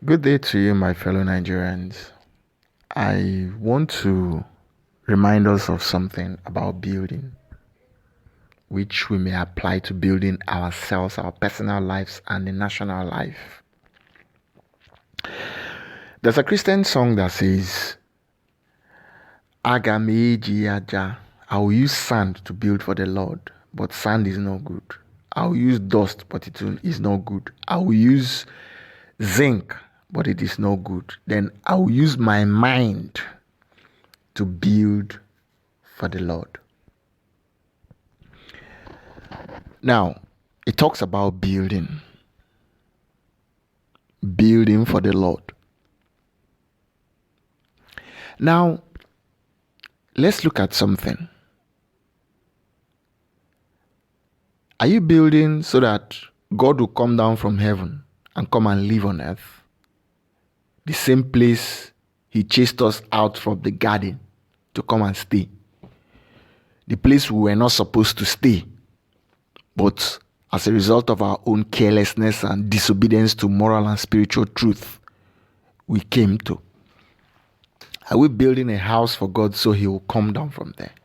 Good day to you, my fellow Nigerians. I want to remind us of something about building, which we may apply to building ourselves, our personal lives, and the national life. There's a Christian song that says, Agameji Aja, I will use sand to build for the Lord, but sand is not good. I will use dust, but it is not good. I will use zinc, but it is not good. Then I will use my mind to build for the Lord. Now, it talks about building for the Lord. Now, let's look at something. Are you building so that God will come down from heaven and come and live on earth? The same place He chased us out from the garden to come and stay. The place we were not supposed to stay. But as a result of our own carelessness and disobedience to moral and spiritual truth, we came to. Are we building a house for God so He will come down from there?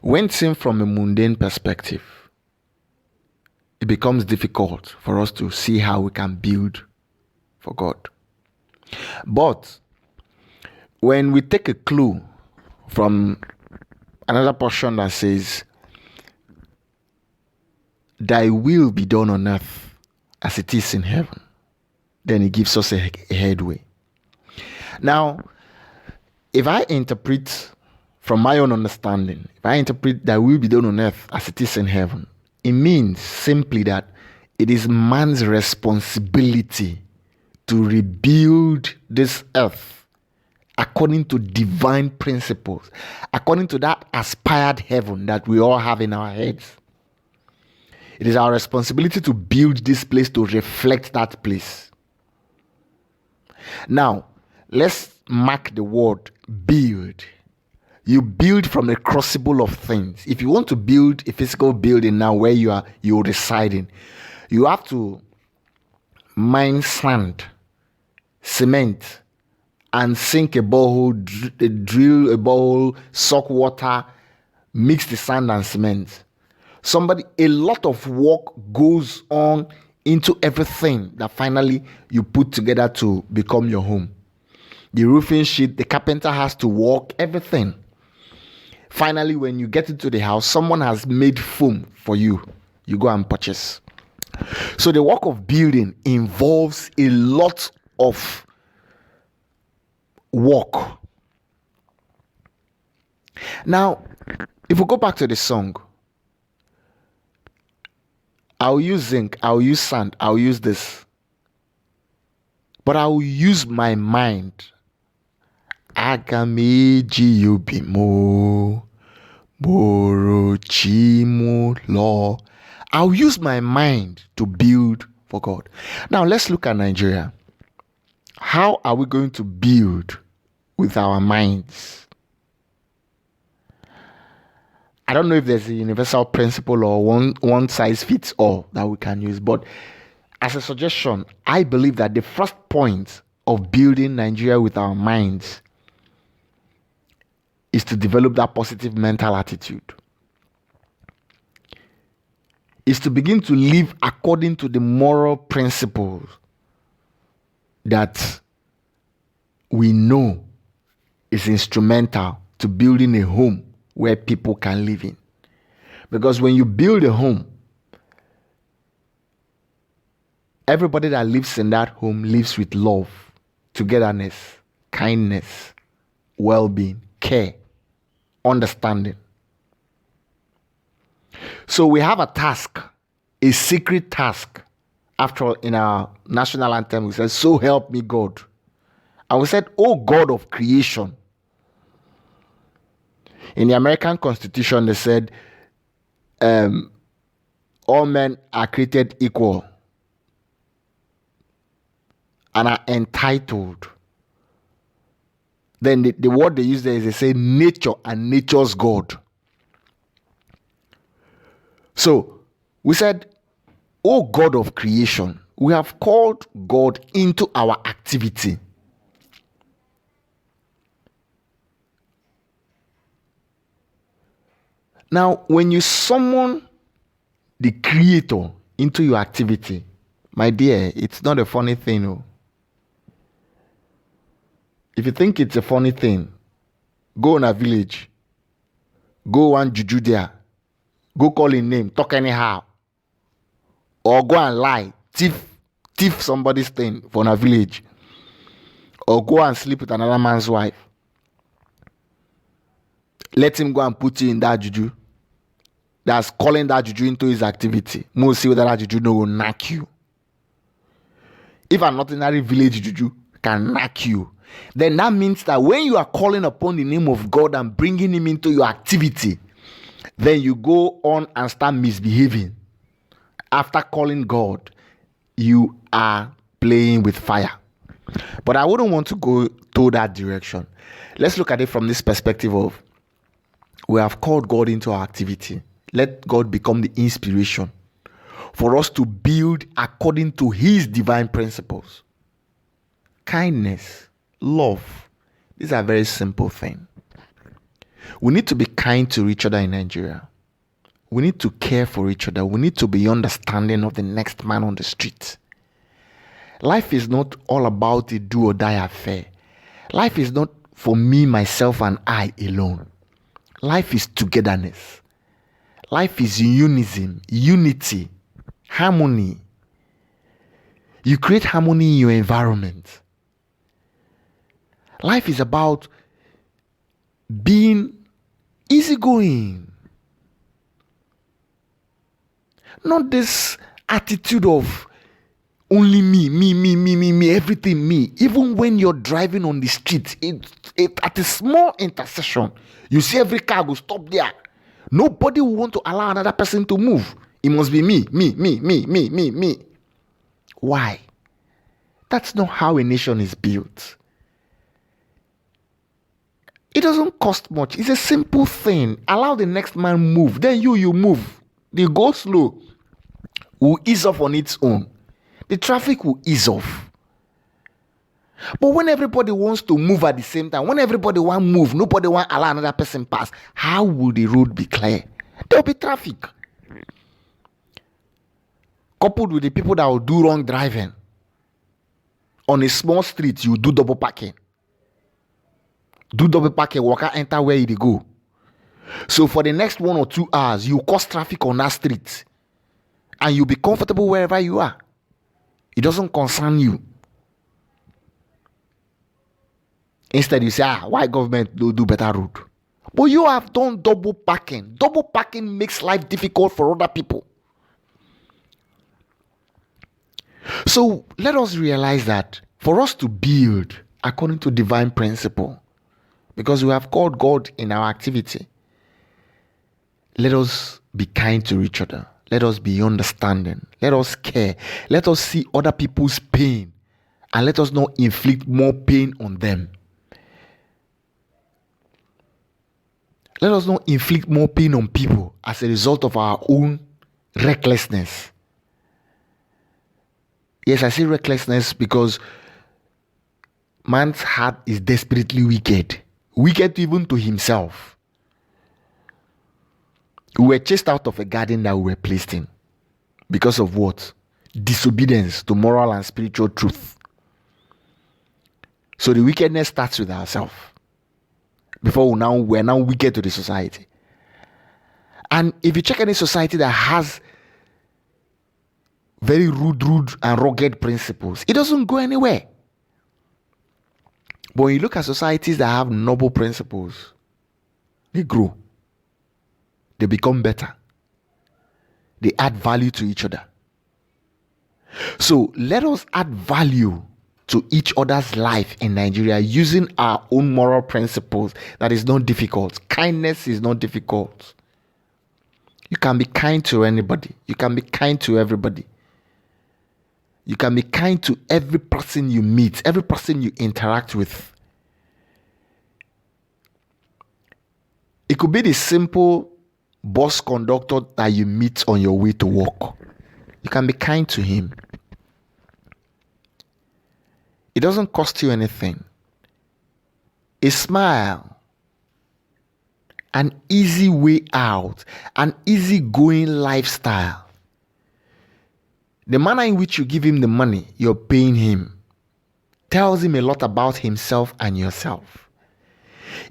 When seen from a mundane perspective, it becomes difficult for us to see how we can build for God. But when we take a clue from another portion that says, Thy will be done on earth as it is in heaven, then it gives us a headway. Now, if I interpret from my own understanding, if I interpret Thy will be done on earth as it is in heaven, it means simply that it is man's responsibility to rebuild this earth according to divine principles, according to that aspired heaven that we all have in our heads. It is our responsibility to build this place to reflect that place. Now, let's mark the word build. You build from the crucible of things. If you want to build a physical building now where you're residing, you have to mine sand, cement, and sink a borehole, drill a borehole, suck water, mix the sand and cement. A lot of work goes on into everything that finally you put together to become your home. The roofing sheet, the carpenter has to work, everything. Finally, when you get into the house, someone has made foam for you. You go and purchase. So the work of building involves a lot of work. Now, if we go back to the song, I'll use zinc, I'll use sand, I'll use this. But I will use my mind. Agameji yubimo borochimu law. I'll use my mind to build for God. Now let's look at Nigeria. How are we going to build with our minds? I don't know if there's a universal principle or one size fits all that we can use, but as a suggestion, I believe that the first point of building Nigeria with our minds is to develop that positive mental attitude. Is to begin to live according to the moral principles that we know is instrumental to building a home where people can live in. Because when you build a home, everybody that lives in that home lives with love, togetherness, kindness, well-being, care, understanding. So we have a task, a secret task. After all, in our national anthem, we said, so help me God. And we said, oh God of creation. In the American Constitution, they said, all men are created equal and are entitled. Then the word they use there is they say nature and nature's God. So we said, oh God of creation, we have called God into our activity. Now, when you summon the Creator into your activity, my dear, it's not a funny thing. No. If you think it's a funny thing, go in a village, go one juju there, go call his name, talk anyhow, or go and lie, thief somebody's thing from a village, or go and sleep with another man's wife. Let him go and put you in that juju. That's calling that juju into his activity. Most see whether that juju no will knock you. If an ordinary village juju can knock you, then that means that when you are calling upon the name of God and bringing him into your activity, then you go on and start misbehaving. After calling God, you are playing with fire. But I wouldn't want to go to that direction. Let's look at it from this perspective of we have called God into our activity. Let God become the inspiration for us to build according to his divine principles. Kindness, love, these are very simple things. We need to be kind to each other in Nigeria. We need to care for each other. We need to be understanding of the next man on the street. Life is not all about a do or die affair. Life is not for me, myself, and I alone. Life is togetherness. Life is unison, unity, harmony. You create harmony in your environment. Life is about being easygoing. Not this attitude of only me, everything me. Even when you're driving on the street, at a small intersection, you see every car will stop there. Nobody will want to allow another person to move. It must be me. Why? That's not how a nation is built. It doesn't cost much. It's a simple thing. Allow the next man move. Then you move. The go slow will ease off on its own. The traffic will ease off. But when everybody wants to move at the same time, when everybody want to move, nobody want to allow another person pass, how will the road be clear? There will be traffic. Coupled with the people that will do wrong driving. On a small street, you do double parking. Do double parking, worker enter where you go. So for the next 1 or 2 hours, you cause traffic on that street. And you'll be comfortable wherever you are. It doesn't concern you. Instead, you say, why government do better road? But you have done double parking. Double parking makes life difficult for other people. So let us realize that for us to build according to divine principle, because we have called God in our activity, let us be kind to each other. Let us be understanding. Let us care. Let us see other people's pain. And let us not inflict more pain on them. Let us not inflict more pain on people as a result of our own recklessness. Yes, I say recklessness because man's heart is desperately wicked. Wicked even to himself. We were chased out of a garden that we were placed in. Because of what? Disobedience to moral and spiritual truth. So the wickedness starts with ourselves. Before we're now wicked to the society. And if you check any society that has very rude and rugged principles, it doesn't go anywhere. But when you look at societies that have noble principles, they grow. They become better. They add value to each other. So let us add value to each other's life in Nigeria using our own moral principles. That is not difficult. Kindness is not difficult. You can be kind to anybody. You can be kind to everybody. You can be kind to every person you meet, every person you interact with. It could be the simple bus conductor that you meet on your way to work. You can be kind to him. It doesn't cost you anything. A smile, an easy way out, an easy-going lifestyle. The manner in which you give him the money, you're paying him, tells him a lot about himself and yourself.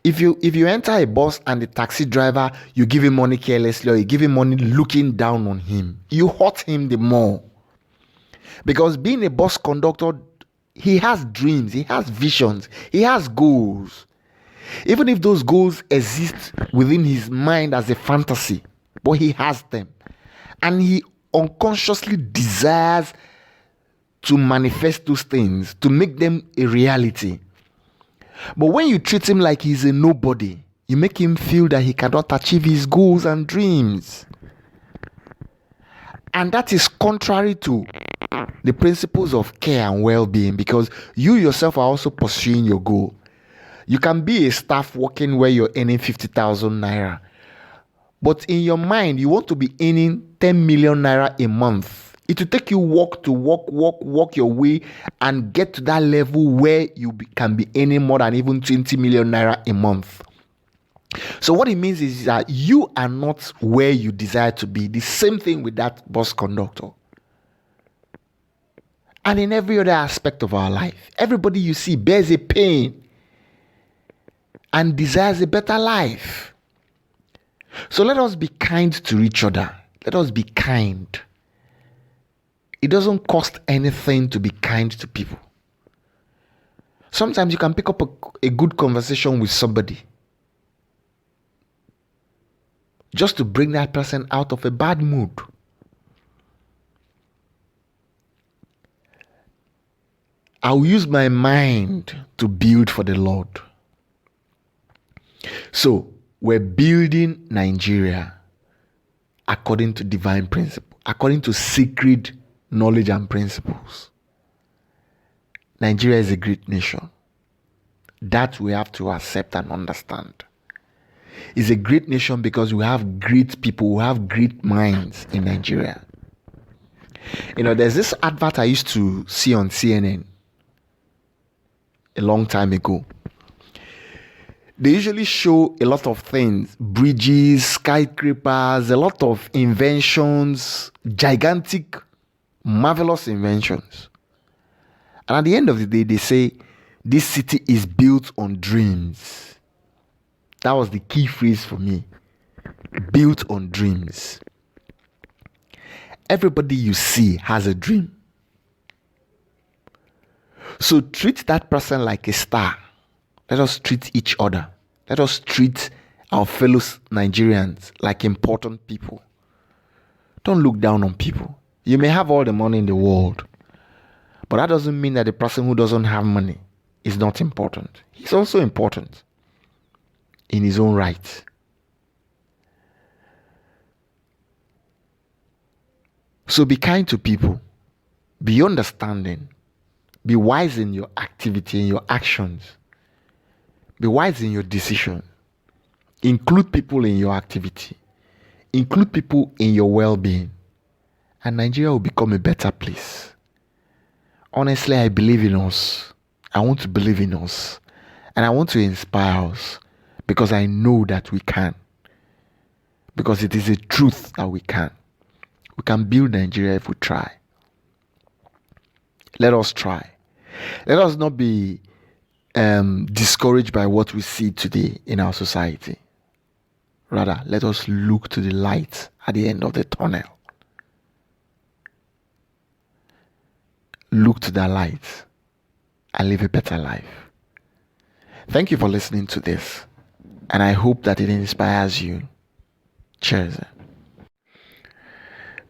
If you enter a bus and the taxi driver, you give him money carelessly, or you give him money looking down on him, you hurt him the more. Because being a bus conductor, he has dreams, he has visions, he has goals. Even if those goals exist within his mind as a fantasy, but he has them. And he unconsciously desires to manifest those things, to make them a reality. But when you treat him like he's a nobody, you make him feel that he cannot achieve his goals and dreams. And that is contrary to the principles of care and well-being, because you yourself are also pursuing your goal. You can be a staff working where you're earning 50,000 naira, but in your mind, you want to be earning 10 million naira a month. It will take you walk your way and get to that level where you can be earning more than even 20 million naira a month. So what it means is that you are not where you desire to be. The same thing with that bus conductor. And in every other aspect of our life, everybody you see bears a pain and desires a better life. So let us be kind to each other. Let us be kind. It doesn't cost anything to be kind to people. Sometimes you can pick up a good conversation with somebody just to bring that person out of a bad mood. I'll use my mind to build for the Lord. So, we're building Nigeria according to divine principle, according to sacred knowledge and principles. Nigeria is a great nation. That we have to accept and understand. It's a great nation because we have great people, we have great minds in Nigeria. There's this advert I used to see on CNN a long time ago. They usually show a lot of things, bridges, skyscrapers, a lot of inventions, gigantic, marvelous inventions. And at the end of the day, they say, this city is built on dreams. That was the key phrase for me. Built on dreams. Everybody you see has a dream. So treat that person like a star. Let us treat each other. Let us treat our fellow Nigerians like important people. Don't look down on people. You may have all the money in the world, but that doesn't mean that the person who doesn't have money is not important. He's also important in his own right. So be kind to people. Be understanding. Be wise in your activity, in your actions. Be wise in your decision. Include people in your activity. Include people in your well-being. And Nigeria will become a better place. Honestly, I believe in us. I want to believe in us. And I want to inspire us. Because I know that we can. Because it is a truth that we can. We can build Nigeria if we try. Let us try. Let us not be discouraged by what we see today in our society. Rather, let us look to the light at the end of the tunnel. Look to that light and live a better life. Thank you for listening to this, and I hope that it inspires you. Cheers.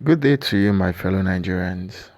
Good day to you, my fellow Nigerians.